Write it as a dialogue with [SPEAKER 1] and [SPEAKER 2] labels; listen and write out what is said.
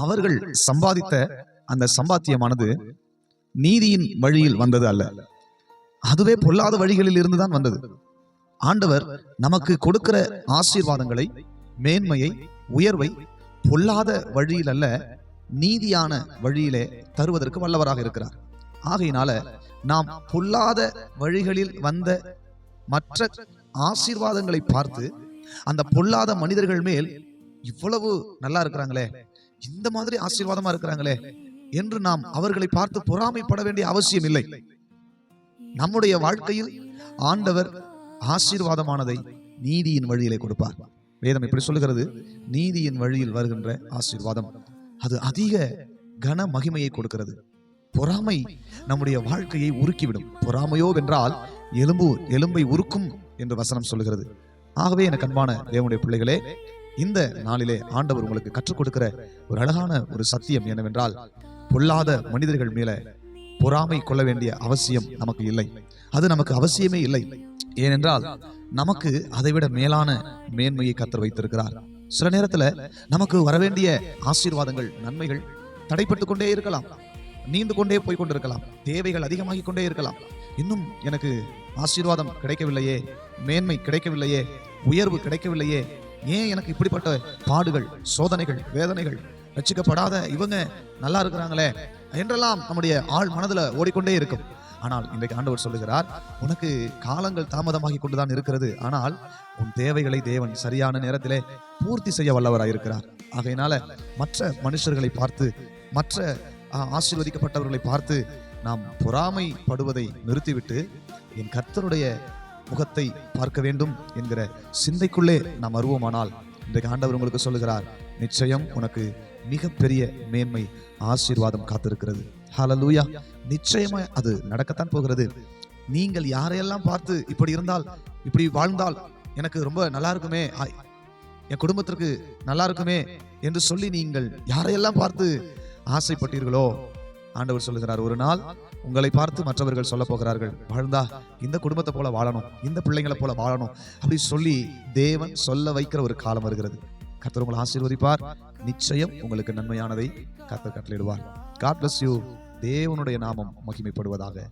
[SPEAKER 1] அவர்கள் சம்பாதித்த அந்த சம்பாத்தியமானது நீதியின் வழியில் வந்தது அல்ல, அதுவே பொல்லாத வழிகளில் இருந்துதான் வந்தது. ஆண்டவர் நமக்கு கொடுக்கிற ஆசீர்வாதங்களை, மேன்மையை, உயர்வை பொல்லாத வழியில் அல்ல, நீதியான வழியிலே தருவதற்கு வல்லவராக இருக்கிறார். ஆகையினால நாம் பொல்லாத வழிகளில் வந்த மற்ற ஆசீர்வாதங்களை பார்த்து அந்த பொல்லாத மனிதர்கள் மேல் இவ்வளவு நல்லா இருக்கிறாங்களே, இந்த மாதிரி ஆசீர்வாதமா இருக்கிறாங்களே என்று நாம் அவர்களை பார்த்து பொறாமைப்பட வேண்டிய அவசியம் இல்லை. நம்முடைய வாழ்க்கையில் ஆண்டவர் ஆசீர்வாதமானதை நீதியின் வழியிலே கொடுப்பார். வேதம் இப்படி சொல்லுகிறது, நீதியின் வழியில் வருகின்ற ஆசீர்வாதம் அது அதிக கன மகிமையை கொடுக்கிறது. பொறாமை நம்முடைய வாழ்க்கையை உருக்கிவிடும். பொறாமையோ வென்றால் எலும்பை உருக்கும் என்று வசனம் சொல்லுகிறது. ஆகவே எனக்கு அன்பான தேவனுடைய பிள்ளைகளே, இந்த நாளிலே ஆண்டவர் உங்களுக்கு கற்றுக் கொடுக்கிற ஒரு அழகான ஒரு சத்தியம் என்னவென்றால், பொல்லாத மனிதர்கள் மேல பொறாமை கொள்ள வேண்டிய அவசியம் நமக்கு இல்லை. அது நமக்கு அவசியமே இல்லை. ஏனென்றால் நமக்கு அதைவிட மேலான மேன்மையை கர்த்தர் வைத்திருக்கிறார். சில நேரத்துல நமக்கு வரவேண்டிய ஆசீர்வாதங்கள், நன்மைகள் தடைப்பட்டு கொண்டே இருக்கலாம், நீண்டு கொண்டே போய் கொண்டிருக்கலாம், தேவைகள் அதிகமாகி கொண்டே இருக்கலாம். இன்னும் எனக்கு ஆசீர்வாதம் கிடைக்கவில்லையே, மேன்மை கிடைக்கவில்லையே, உயர்வு கிடைக்கவில்லையே, ஏன் எனக்கு இப்படிப்பட்ட பாடுகள், சோதனைகள், வேதனைகள், ரட்சிக்கப்படாத இவங்க நல்லா இருக்கிறாங்களே என்றெல்லாம் நம்முடைய ஆள் மனதுல ஓடிக்கொண்டே இருக்கும். ஆனால் இன்றைக்கு ஆண்டவர் சொல்லுகிறார், உனக்கு காலங்கள் தாமதமாகி கொண்டுதான் இருக்கிறது, ஆனால் உன் தேவைகளை தேவன் சரியான நேரத்திலே பூர்த்தி செய்ய வல்லவராய் இருக்கிறார். ஆகையினால மற்ற மனுஷர்களை பார்த்து, மற்ற ஆசீர்வதிக்கப்பட்டவர்களை பார்த்து நாம் பொறாமைப்படுவதை நிறுத்திவிட்டு என் கர்த்தருடைய முகத்தை பார்க்க வேண்டும் என்கிற சிந்தைக்குள்ளே நாம் வருவோமானால், இன்றைக்கு ஆண்டவர் உங்களுக்கு சொல்லுகிறார், நிச்சயம் உனக்கு மிகப்பெரிய மேன்மை, ஆசீர்வாதம் காத்திருக்கிறது. ஹல்லேலூயா! நிச்சயமா அது நடக்கத்தான் போகிறது. நீங்கள் யாரையெல்லாம் பார்த்து இப்படி இருந்தால், இப்படி வாழ்ந்தால் எனக்கு ரொம்ப நல்லா இருக்குமே, என் குடும்பத்திற்கு நல்லா இருக்குமே என்று சொல்லி நீங்கள் யாரையெல்லாம் பார்த்து ஆசைப்பட்டீர்களோ, ஆண்டவர் சொல்லுகிறார், ஒரு நாள் உங்களை பார்த்து மற்றவர்கள் சொல்ல போகிறார்கள், வாழ்ந்தா இந்த குடும்பத்தை போல வாழணும், இந்த பிள்ளைங்களை போல வாழணும் அப்படி சொல்லி தேவன் சொல்ல வைக்கிற ஒரு காலம் வருகிறது. கர்த்தர் உங்களை ஆசீர்வதிப்பார். நிச்சயம் உங்களுக்கு நன்மையானதை கர்த்தர் கட்டளையிடுவார். God bless you. தேவனுடைய நாமம் மகிமைப்படுவதாக.